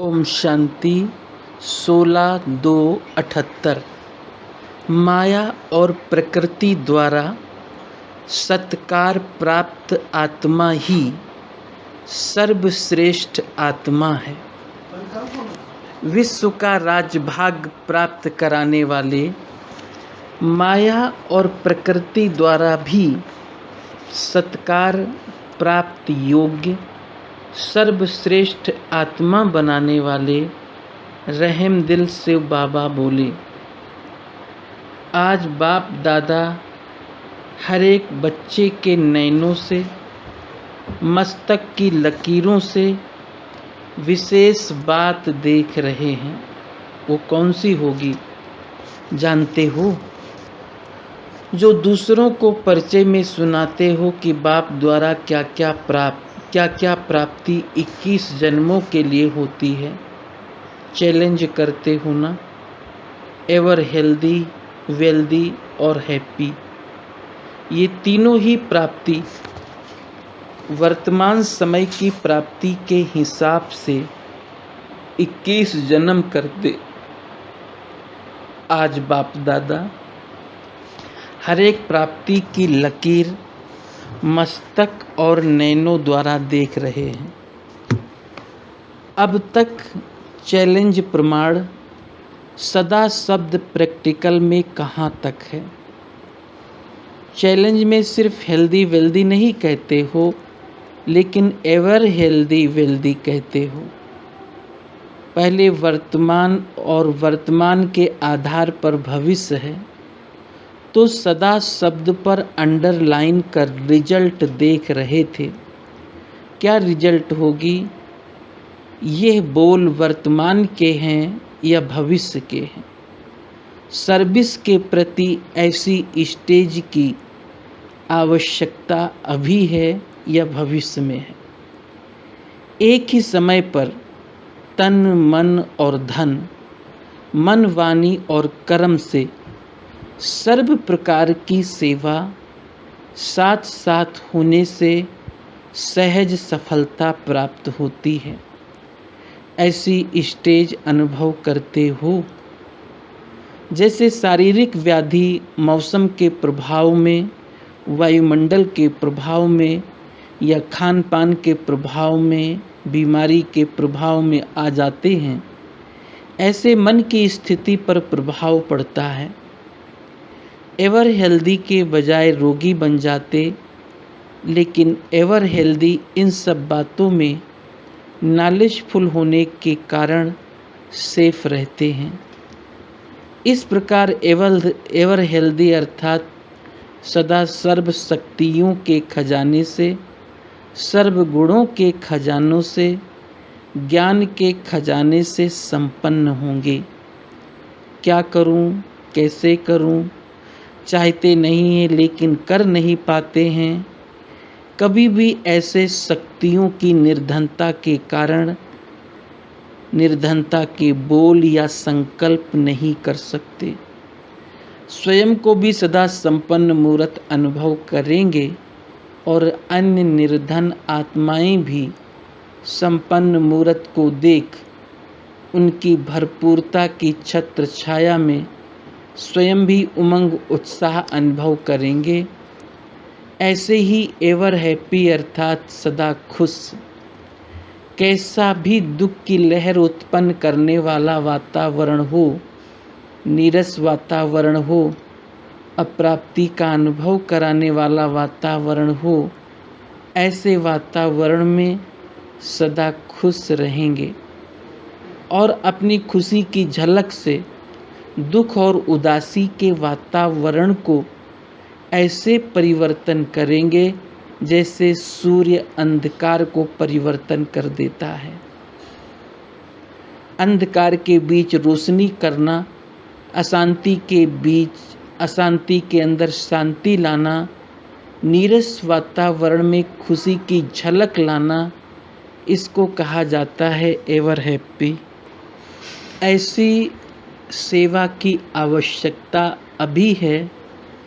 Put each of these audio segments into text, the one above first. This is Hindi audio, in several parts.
ओम शांति 16/2/78। माया और प्रकृति द्वारा सत्कार प्राप्त आत्मा ही सर्वश्रेष्ठ आत्मा है। विश्व का राजभाग प्राप्त कराने वाले माया और प्रकृति द्वारा भी सत्कार प्राप्त योग्य सर्वश्रेष्ठ आत्मा बनाने वाले रहम दिल शिव बाबा बोले, आज बाप दादा हर एक बच्चे के नैनों से, मस्तक की लकीरों से विशेष बात देख रहे हैं। वो कौन सी होगी जानते हो? जो दूसरों को परिचय में सुनाते हो कि बाप द्वारा क्या क्या प्राप्ति 21 जन्मों के लिए होती है। चैलेंज करते हो ना, एवर हेल्दी, वेल्दी और हैप्पी, ये तीनों ही प्राप्ति वर्तमान समय की प्राप्ति के हिसाब से 21 जन्म करते। आज बाप दादा हर एक प्राप्ति की लकीर मस्तक और नैनों द्वारा देख रहे हैं। अब तक चैलेंज प्रमाण सदा शब्द प्रैक्टिकल में कहाँ तक है? चैलेंज में सिर्फ हेल्दी वेल्दी नहीं कहते हो, लेकिन एवर हेल्दी वेल्दी कहते हो। पहले वर्तमान और वर्तमान के आधार पर भविष्य है, तो सदा शब्द पर अंडरलाइन कर रिजल्ट देख रहे थे। क्या रिजल्ट होगी? यह बोल वर्तमान के हैं या भविष्य के हैं? सर्विस के प्रति ऐसी स्टेज की आवश्यकता अभी है या भविष्य में है? एक ही समय पर तन मन और धन, मन वाणी और कर्म से सर्व प्रकार की सेवा साथ साथ होने से सहज सफलता प्राप्त होती है। ऐसी स्टेज अनुभव करते हो? जैसे शारीरिक व्याधि मौसम के प्रभाव में, वायुमंडल के प्रभाव में या खान पान के प्रभाव में, बीमारी के प्रभाव में आ जाते हैं, ऐसे मन की स्थिति पर प्रभाव पड़ता है। एवर हेल्दी के बजाय रोगी बन जाते, लेकिन एवर हेल्दी इन सब बातों में नॉलेजफुल होने के कारण सेफ रहते हैं। इस प्रकार एवर हेल्दी अर्थात सदा सर्व शक्तियों के खजाने से, सर्व गुणों के खजानों से, ज्ञान के खजाने से संपन्न होंगे। क्या करूं, कैसे करूं, चाहते नहीं हैं लेकिन कर नहीं पाते हैं। कभी भी ऐसे शक्तियों की निर्धनता के कारण निर्धनता के बोल या संकल्प नहीं कर सकते। स्वयं को भी सदा संपन्न मूर्त अनुभव करेंगे और अन्य निर्धन आत्माएं भी संपन्न मूर्त को देख उनकी भरपूरता की छत्र छाया में स्वयं भी उमंग उत्साह अनुभव करेंगे। ऐसे ही एवर हैप्पी अर्थात सदा खुश, कैसा भी दुख की लहर उत्पन्न करने वाला वातावरण हो, नीरस वातावरण हो, अप्राप्ति का अनुभव कराने वाला वातावरण हो, ऐसे वातावरण में सदा खुश रहेंगे और अपनी खुशी की झलक से दुख और उदासी के वातावरण को ऐसे परिवर्तन करेंगे जैसे सूर्य अंधकार को परिवर्तन कर देता है। अंधकार के बीच रोशनी करना, अशांति के बीच अशांति के अंदर शांति लाना, नीरस वातावरण में खुशी की झलक लाना, इसको कहा जाता है एवर हैप्पी। ऐसी सेवा की आवश्यकता अभी है,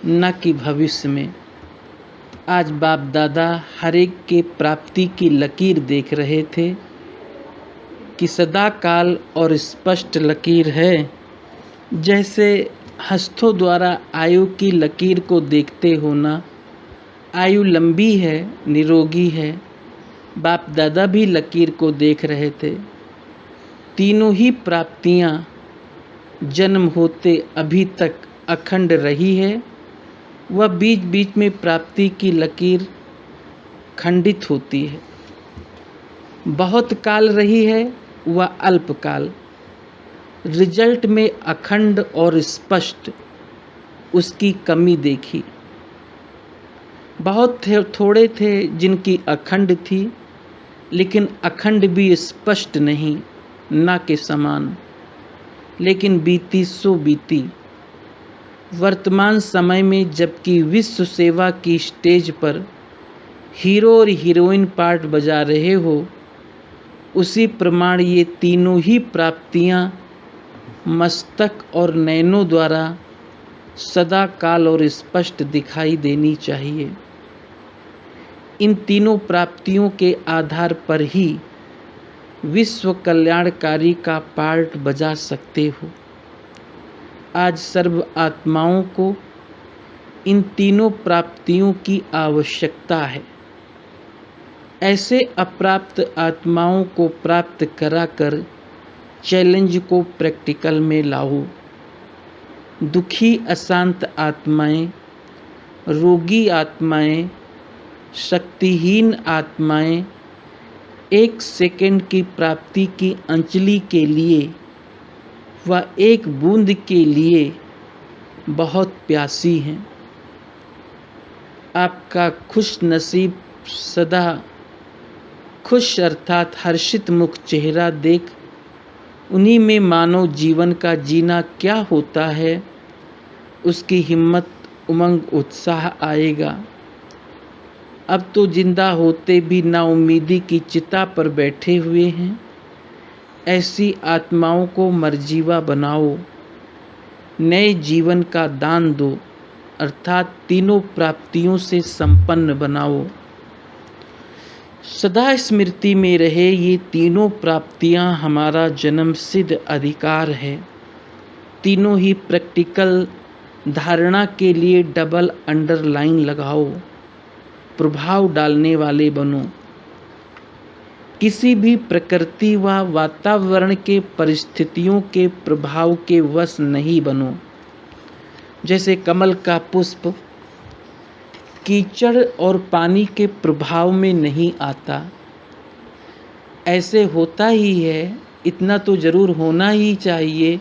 न कि भविष्य में। आज बाप दादा हर एक के प्राप्ति की लकीर देख रहे थे। कि सदा काल और स्पष्ट लकीर है। जैसे हस्तों द्वारा आयु की लकीर को देखते हो ना, आयु लंबी है, निरोगी है। बाप दादा भी लकीर को देख रहे थे। तीनों ही प्राप्तियां जन्म होते अभी तक अखंड रही है। वह बीच बीच में प्राप्ति की लकीर खंडित होती है। बहुत काल रही है, वह अल्पकाल। रिजल्ट में अखंड और स्पष्ट उसकी कमी देखी। बहुत थोड़े थे जिनकी अखंड थी, लेकिन अखंड भी स्पष्ट नहीं, ना के समान। लेकिन बीती सो बीती। वर्तमान समय में जबकि विश्व सेवा की स्टेज पर हीरो और हीरोइन पार्ट बजा रहे हो, उसी प्रमाण ये तीनों ही प्राप्तियां मस्तक और नैनों द्वारा सदा काल और स्पष्ट दिखाई देनी चाहिए। इन तीनों प्राप्तियों के आधार पर ही विश्व कल्याणकारी का पार्ट बजा सकते हो। आज सर्व आत्माओं को इन तीनों प्राप्तियों की आवश्यकता है। ऐसे अप्राप्त आत्माओं को प्राप्त कराकर चैलेंज को प्रैक्टिकल में लाओ। दुखी अशांत आत्माएं, रोगी आत्माएं, शक्तिहीन आत्माएं एक सेकंड की प्राप्ति की अंजलि के लिए व एक बूंद के लिए बहुत प्यासी हैं। आपका खुश नसीब सदा खुश अर्थात हर्षित मुख चेहरा देख उन्हीं में मानव जीवन का जीना क्या होता है, उसकी हिम्मत, उमंग, उत्साह आएगा। अब तो जिंदा होते भी नाउम्मीदी की चिता पर बैठे हुए हैं। ऐसी आत्माओं को मरजीवा बनाओ, नए जीवन का दान दो, अर्थात तीनों प्राप्तियों से संपन्न बनाओ। सदा स्मृति में रहे ये तीनों प्राप्तियां हमारा जन्मसिद्ध अधिकार है। तीनों ही प्रैक्टिकल धारणा के लिए डबल अंडरलाइन लगाओ, प्रभाव डालने वाले बनो। किसी भी प्रकृति व वातावरण के परिस्थितियों के प्रभाव के वश नहीं बनो। जैसे कमल का पुष्प कीचड़ और पानी के प्रभाव में नहीं आता, ऐसे होता ही है, इतना तो जरूर होना ही चाहिए,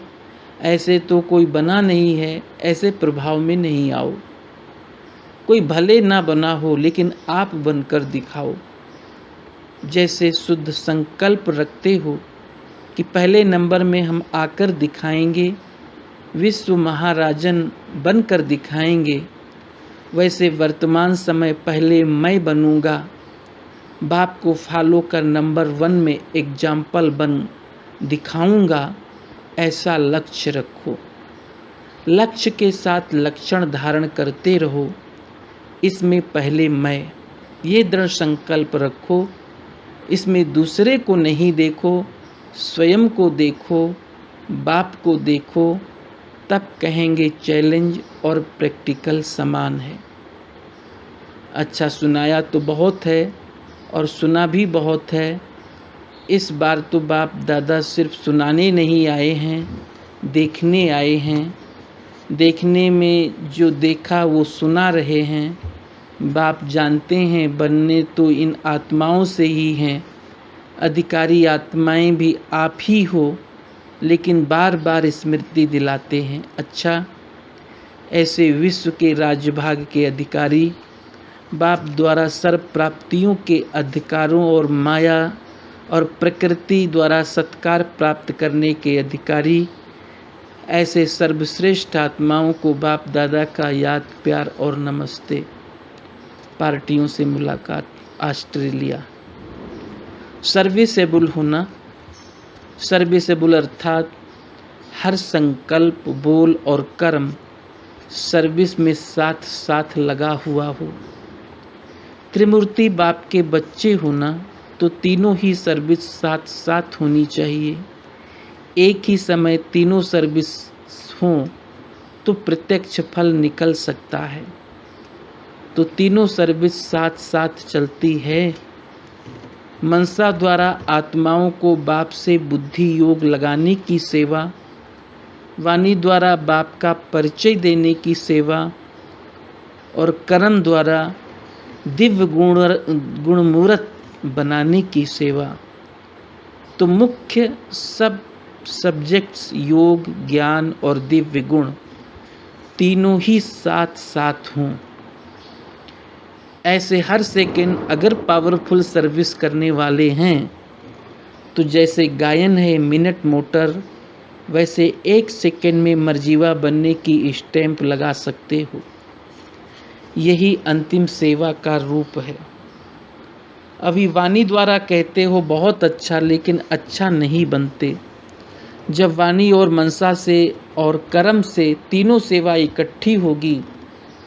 ऐसे तो कोई बना नहीं है, ऐसे प्रभाव में नहीं आओ। कोई भले ना बना हो, लेकिन आप बनकर दिखाओ। जैसे शुद्ध संकल्प रखते हो कि पहले नंबर में हम आकर दिखाएंगे, विश्व महाराजन बनकर दिखाएंगे, वैसे वर्तमान समय पहले मैं बनूंगा, बाप को फॉलो कर नंबर 1 में एग्जाम्पल बन दिखाऊंगा, ऐसा लक्ष्य रखो। लक्ष्य के साथ लक्षण धारण करते रहो। इसमें पहले मैं, ये दृढ़ संकल्प रखो। इसमें दूसरे को नहीं देखो, स्वयं को देखो, बाप को देखो, तब कहेंगे चैलेंज और प्रैक्टिकल समान है। अच्छा, सुनाया तो बहुत है और सुना भी बहुत है। इस बार तो बाप दादा सिर्फ सुनाने नहीं आए हैं, देखने आए हैं। देखने में जो देखा वो सुना रहे हैं। बाप जानते हैं बनने तो इन आत्माओं से ही हैं। अधिकारी आत्माएं भी आप ही हो, लेकिन बार बार स्मृति दिलाते हैं। अच्छा, ऐसे विश्व के राजभाग के अधिकारी, बाप द्वारा सर्व प्राप्तियों के अधिकारों और माया और प्रकृति द्वारा सत्कार प्राप्त करने के अधिकारी, ऐसे सर्वश्रेष्ठ आत्माओं को बाप दादा का याद, प्यार और नमस्ते। पार्टियों से मुलाकात, ऑस्ट्रेलिया। सर्विसेबल होना, सर्विसेबल अर्थात हर संकल्प, बोल और कर्म सर्विस में साथ साथ लगा हुआ हो। त्रिमूर्ति बाप के बच्चे होना, तो तीनों ही सर्विस साथ साथ होनी चाहिए। एक ही समय तीनों सर्विस हों तो प्रत्यक्ष फल निकल सकता है। तो तीनों सर्विस साथ साथ चलती है। मनसा द्वारा आत्माओं को बाप से बुद्धि योग लगाने की सेवा, वाणी द्वारा बाप का परिचय देने की सेवा और कर्म द्वारा दिव्य गुणमूर्त बनाने की सेवा। तो मुख्य सब सब्जेक्ट्स योग, ज्ञान और दिव्य गुण तीनों ही साथ साथ हों। ऐसे हर सेकंड अगर पावरफुल सर्विस करने वाले हैं तो जैसे गायन है मिनट मोटर, वैसे एक सेकंड में मर्जीवा बनने की स्टैंप लगा सकते हो। यही अंतिम सेवा का रूप है। अभी वाणी द्वारा कहते हो बहुत अच्छा, लेकिन अच्छा नहीं बनते। जब वाणी और मनसा से और कर्म से तीनों सेवा इकट्ठी होगी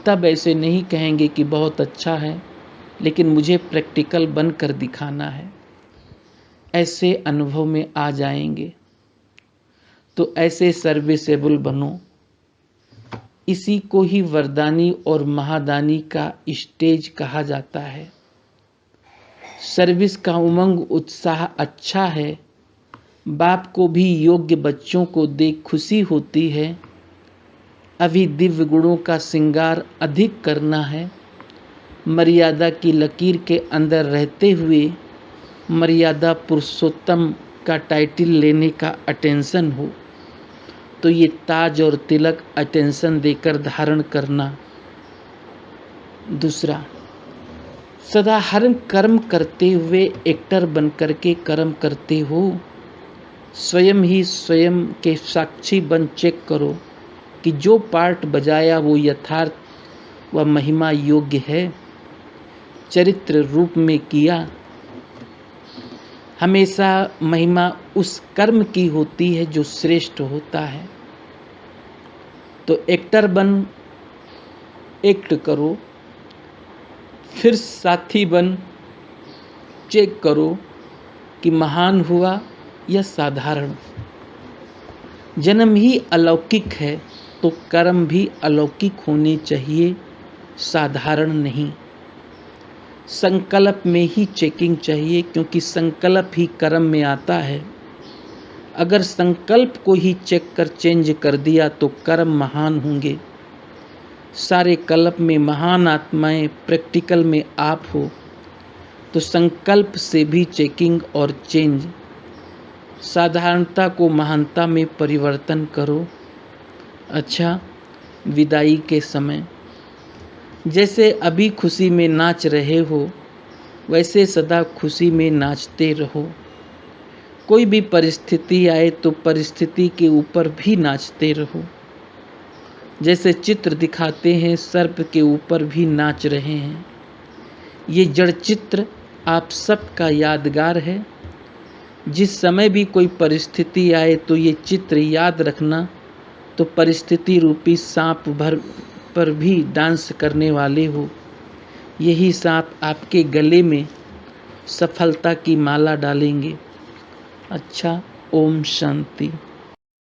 तब ऐसे नहीं कहेंगे कि बहुत अच्छा है, लेकिन मुझे प्रैक्टिकल बन कर दिखाना है। ऐसे अनुभव में आ जाएंगे। तो ऐसे सर्विसेबल बनो। इसी को ही वरदानी और महादानी का स्टेज कहा जाता है। सर्विस का उमंग उत्साह अच्छा है। बाप को भी योग्य बच्चों को देख खुशी होती है। अभी दिव्य गुणों का श्रृंगार अधिक करना है। मर्यादा की लकीर के अंदर रहते हुए मर्यादा पुरुषोत्तम का टाइटल लेने का अटेंशन हो। तो ये ताज और तिलक अटेंशन देकर धारण करना। दूसरा, सदा हर कर्म करते हुए एक्टर बनकर के कर्म करते हो। स्वयं ही स्वयं के साक्षी बन चेक करो कि जो पार्ट बजाया वो यथार्थ व महिमा योग्य है। चरित्र रूप में किया। हमेशा महिमा उस कर्म की होती है जो श्रेष्ठ होता है। तो एक्टर बन एक्ट करो, फिर साथी बन चेक करो कि महान हुआ या साधारण। जन्म ही अलौकिक है तो कर्म भी अलौकिक होने चाहिए, साधारण नहीं। संकल्प में ही चेकिंग चाहिए, क्योंकि संकल्प ही कर्म में आता है। अगर संकल्प को ही चेक कर चेंज कर दिया तो कर्म महान होंगे। सारे कल्प में महान आत्माएं प्रैक्टिकल में आप हो, तो संकल्प से भी चेकिंग और चेंज। साधारणता को महानता में परिवर्तन करो। अच्छा, विदाई के समय जैसे अभी खुशी में नाच रहे हो, वैसे सदा खुशी में नाचते रहो। कोई भी परिस्थिति आए तो परिस्थिति के ऊपर भी नाचते रहो। जैसे चित्र दिखाते हैं सर्प के ऊपर भी नाच रहे हैं। ये जड़ चित्र आप सबका यादगार है। जिस समय भी कोई परिस्थिति आए तो ये चित्र याद रखना, तो परिस्थिति रूपी सांप भर पर भी डांस करने वाले हो। यही सांप आपके गले में सफलता की माला डालेंगे। अच्छा, ओम शांति।